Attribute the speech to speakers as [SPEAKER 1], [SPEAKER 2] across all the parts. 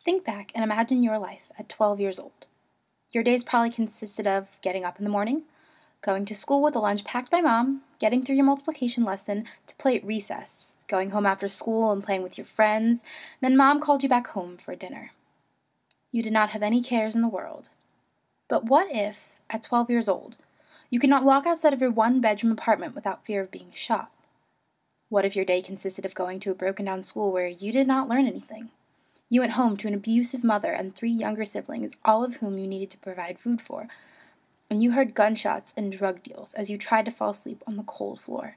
[SPEAKER 1] Think back and imagine your life at 12 years old. Your days probably consisted of getting up in the morning, going to school with a lunch packed by mom, getting through your multiplication lesson to play at recess, going home after school and playing with your friends, then mom called you back home for dinner. You did not have any cares in the world. But what if, at 12 years old, you could not walk outside of your one-bedroom apartment without fear of being shot? What if your day consisted of going to a broken-down school where you did not learn anything? You went home to an abusive mother and 3 younger siblings, all of whom you needed to provide food for, and you heard gunshots and drug deals as you tried to fall asleep on the cold floor.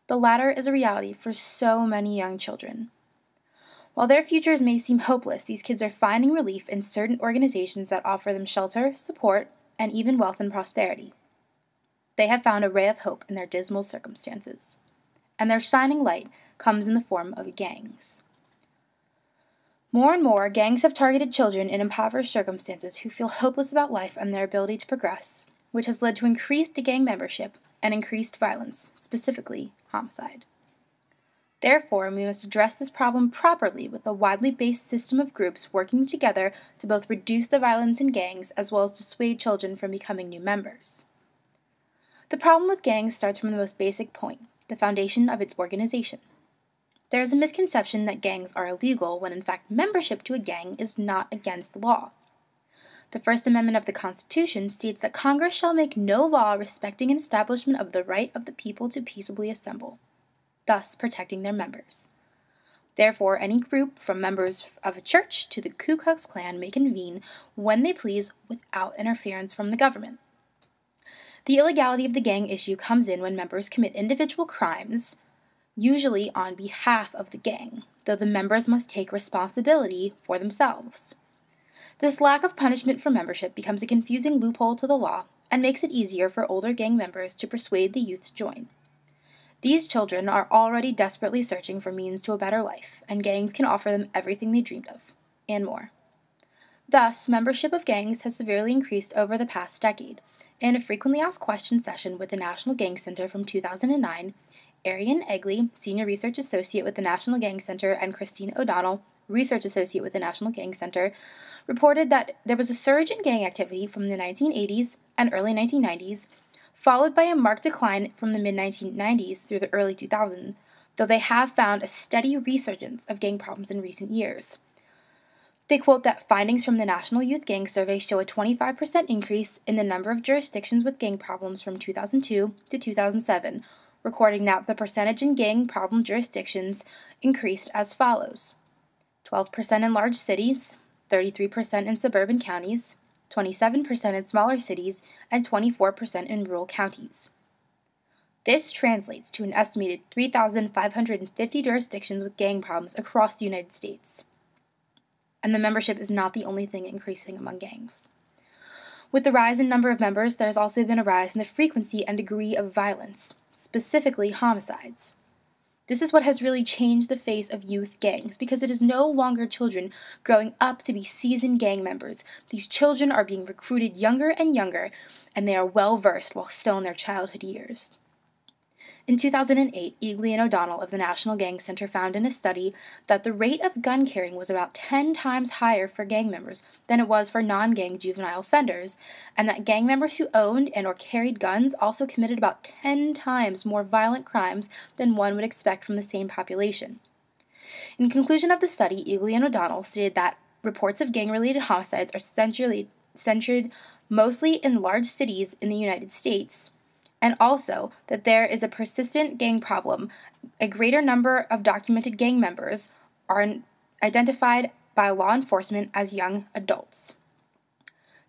[SPEAKER 1] The latter is a reality for so many young children. While their futures may seem hopeless, these kids are finding relief in certain organizations that offer them shelter, support, and even wealth and prosperity. They have found a ray of hope in their dismal circumstances, and their shining light comes in the form of gangs. More and more, gangs have targeted children in impoverished circumstances who feel hopeless about life and their ability to progress, which has led to increased gang membership and increased violence, specifically homicide. Therefore, we must address this problem properly with a widely based system of groups working together to both reduce the violence in gangs as well as dissuade children from becoming new members. The problem with gangs starts from the most basic point, the foundation of its organization. There is a misconception that gangs are illegal when in fact membership to a gang is not against the law. The First Amendment of the Constitution states that Congress shall make no law respecting an establishment of the right of the people to peaceably assemble, thus protecting their members. Therefore, any group from members of a church to the Ku Klux Klan may convene when they please without interference from the government. The illegality of the gang issue comes in when members commit individual crimes, usually on behalf of the gang, though the members must take responsibility for themselves. This lack of punishment for membership becomes a confusing loophole to the law and makes it easier for older gang members to persuade the youth to join. These children are already desperately searching for means to a better life, and gangs can offer them everything they dreamed of, and more. Thus, membership of gangs has severely increased over the past decade. In a frequently asked questions session with the National Gang Center from 2009, Arian Egley, Senior Research Associate with the National Gang Center, and Christine O'Donnell, Research Associate with the National Gang Center, reported that there was a surge in gang activity from the 1980s and early 1990s, followed by a marked decline from the mid-1990s through the early 2000s, though they have found a steady resurgence of gang problems in recent years. They quote that findings from the National Youth Gang Survey show a 25% increase in the number of jurisdictions with gang problems from 2002 to 2007, recording that the percentage in gang problem jurisdictions increased as follows: 12% in large cities, 33% in suburban counties, 27% in smaller cities, and 24% in rural counties. This translates to an estimated 3,550 jurisdictions with gang problems across the United States. And the membership is not the only thing increasing among gangs. With the rise in number of members, there has also been a rise in the frequency and degree of violence, specifically homicides. This is what has really changed the face of youth gangs, because it is no longer children growing up to be seasoned gang members. These children are being recruited younger and younger, and they are well versed while still in their childhood years. In 2008, Egley and O'Donnell of the National Gang Center found in a study that the rate of gun carrying was about 10 times higher for gang members than it was for non-gang juvenile offenders, and that gang members who owned and or carried guns also committed about 10 times more violent crimes than one would expect from the same population. In conclusion of the study, Egley and O'Donnell stated that reports of gang-related homicides are centered mostly in large cities in the United States, and also that there is a persistent gang problem. A greater number of documented gang members are identified by law enforcement as young adults.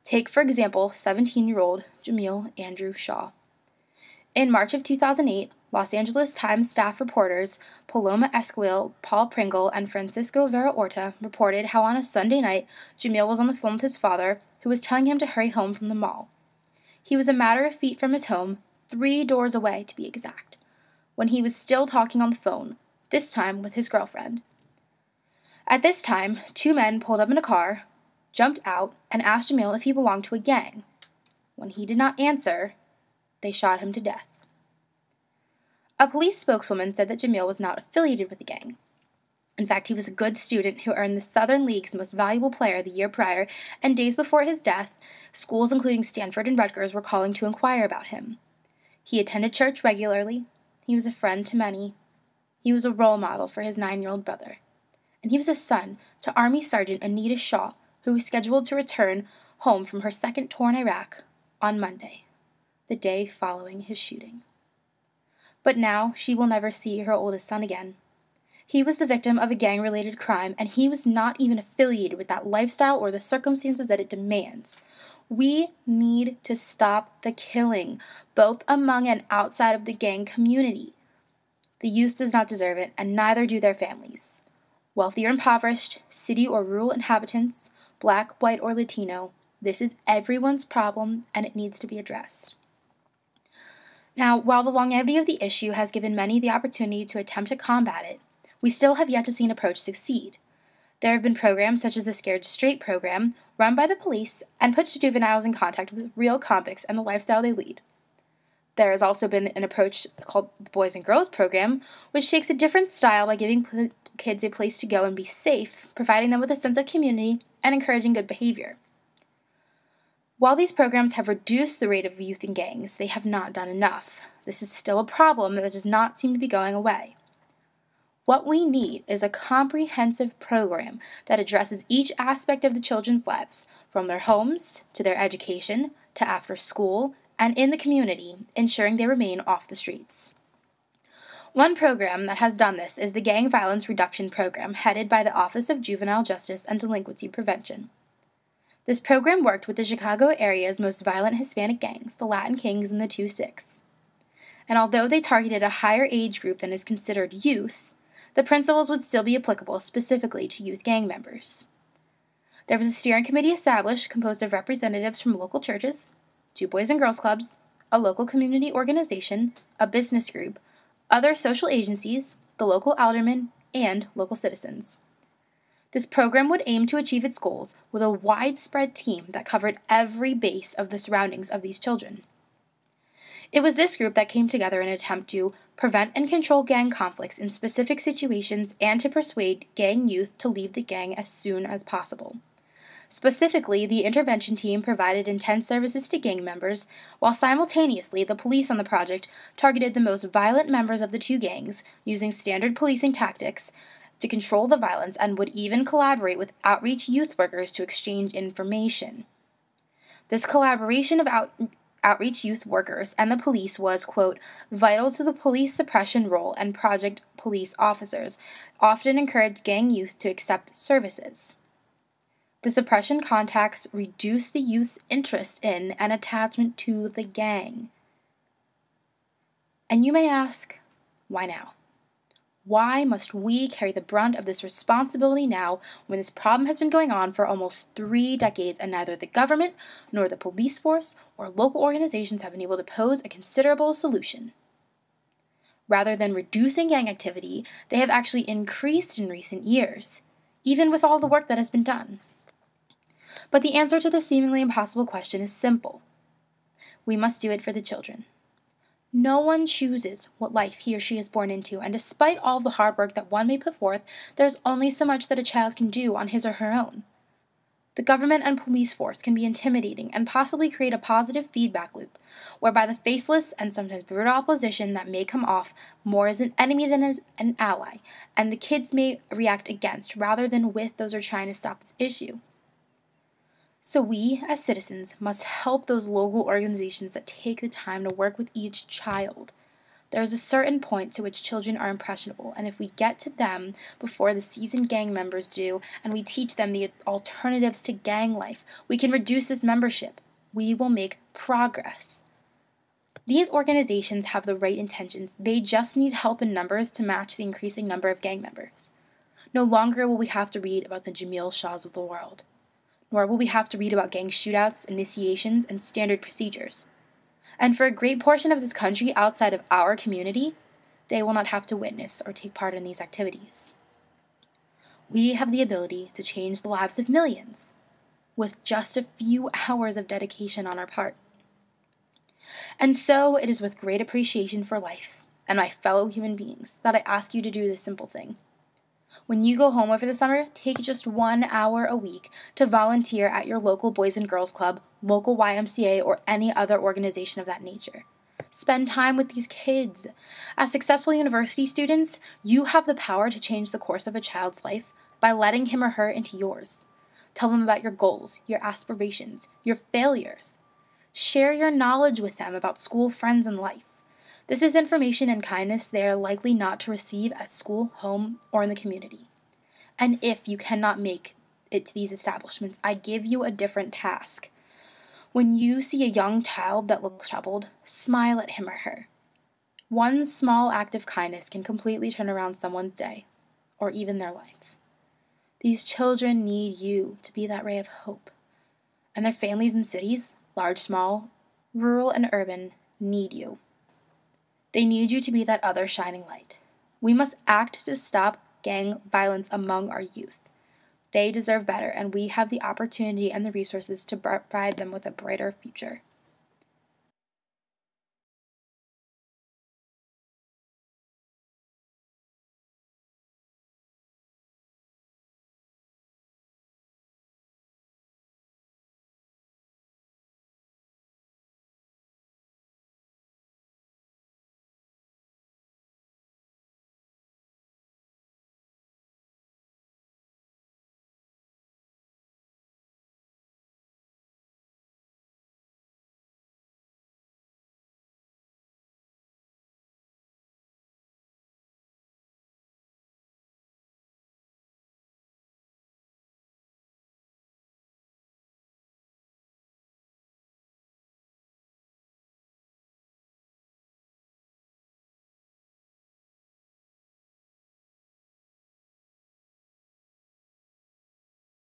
[SPEAKER 1] Take, for example, 17-year-old Jamil Andrew Shaw. In March of 2008, Los Angeles Times staff reporters Paloma Esquivel, Paul Pringle, and Francisco Vera Orta reported how on a Sunday night, Jamil was on the phone with his father, who was telling him to hurry home from the mall. He was a matter of feet from his home, 3 doors away to be exact, when he was still talking on the phone, this time with his girlfriend. At this time, 2 men pulled up in a car, jumped out, and asked Jamil if he belonged to a gang. When he did not answer, they shot him to death. A police spokeswoman said that Jamil was not affiliated with the gang. In fact, he was a good student who earned the Southern League's Most Valuable Player the year prior, and days before his death, schools including Stanford and Rutgers were calling to inquire about him. He attended church regularly. He was a friend to many. He was a role model for his 9-year-old brother. And he was a son to Army Sergeant Anita Shaw, who was scheduled to return home from her second tour in Iraq on Monday, the day following his shooting. But now she will never see her oldest son again. He was the victim of a gang-related crime, and he was not even affiliated with that lifestyle or the circumstances that it demands. We need to stop the killing, both among and outside of the gang community. The youth does not deserve it, and neither do their families. Wealthy or impoverished, city or rural inhabitants, black, white, or Latino, this is everyone's problem, and it needs to be addressed. Now, while the longevity of the issue has given many the opportunity to attempt to combat it, we still have yet to see an approach succeed. There have been programs such as the Scared Straight program, run by the police, and puts juveniles in contact with real convicts and the lifestyle they lead. There has also been an approach called the Boys and Girls program, which takes a different style by giving kids a place to go and be safe, providing them with a sense of community, and encouraging good behavior. While these programs have reduced the rate of youth in gangs, they have not done enough. This is still a problem that does not seem to be going away. What we need is a comprehensive program that addresses each aspect of the children's lives, from their homes to their education to after school and in the community, ensuring they remain off the streets. One program that has done this is the Gang Violence Reduction Program, headed by the Office of Juvenile Justice and Delinquency Prevention. This program worked with the Chicago area's most violent Hispanic gangs, the Latin Kings and the 2-6. And although they targeted a higher age group than is considered youth, the principles would still be applicable specifically to youth gang members. There was a steering committee established composed of representatives from local churches, 2 Boys and Girls Clubs, a local community organization, a business group, other social agencies, the local aldermen, and local citizens. This program would aim to achieve its goals with a widespread team that covered every base of the surroundings of these children. It was this group that came together in an attempt to prevent and control gang conflicts in specific situations and to persuade gang youth to leave the gang as soon as possible. Specifically, the intervention team provided intense services to gang members, while simultaneously the police on the project targeted the most violent members of the 2 gangs, using standard policing tactics to control the violence, and would even collaborate with outreach youth workers to exchange information. This collaboration of outreach youth workers and the police was, quote, vital to the police suppression role, and project police officers often encouraged gang youth to accept services. The suppression contacts reduce the youth's interest in and attachment to the gang. And you may ask, why now? Why must we carry the brunt of this responsibility now when this problem has been going on for almost 3 decades and neither the government nor the police force or local organizations have been able to pose a considerable solution? Rather than reducing gang activity, they have actually increased in recent years, even with all the work that has been done. But the answer to this seemingly impossible question is simple. We must do it for the children. No one chooses what life he or she is born into, and despite all the hard work that one may put forth, there's only so much that a child can do on his or her own. The government and police force can be intimidating and possibly create a positive feedback loop, whereby the faceless and sometimes brutal opposition that may come off more as an enemy than as an ally, and the kids may react against rather than with those who are trying to stop this issue. So we, as citizens, must help those local organizations that take the time to work with each child. There is a certain point to which children are impressionable, and if we get to them before the seasoned gang members do, and we teach them the alternatives to gang life, we can reduce this membership. We will make progress. These organizations have the right intentions. They just need help in numbers to match the increasing number of gang members. No longer will we have to read about the Jamil Shaws of the world. Nor will we have to read about gang shootouts, initiations, and standard procedures. And for a great portion of this country outside of our community, they will not have to witness or take part in these activities. We have the ability to change the lives of millions with just a few hours of dedication on our part. And so it is with great appreciation for life and my fellow human beings that I ask you to do this simple thing. When you go home over the summer, take just 1 hour a week to volunteer at your local Boys and Girls Club, local YMCA, or any other organization of that nature. Spend time with these kids. As successful university students, you have the power to change the course of a child's life by letting him or her into yours. Tell them about your goals, your aspirations, your failures. Share your knowledge with them about school, friends, and life. This is information and kindness they are likely not to receive at school, home, or in the community. And if you cannot make it to these establishments, I give you a different task. When you see a young child that looks troubled, smile at him or her. One small act of kindness can completely turn around someone's day, or even their life. These children need you to be that ray of hope. And their families in cities, large, small, rural, and urban, need you. They need you to be that other shining light. We must act to stop gang violence among our youth. They deserve better, and we have the opportunity and the resources to provide them with a brighter future.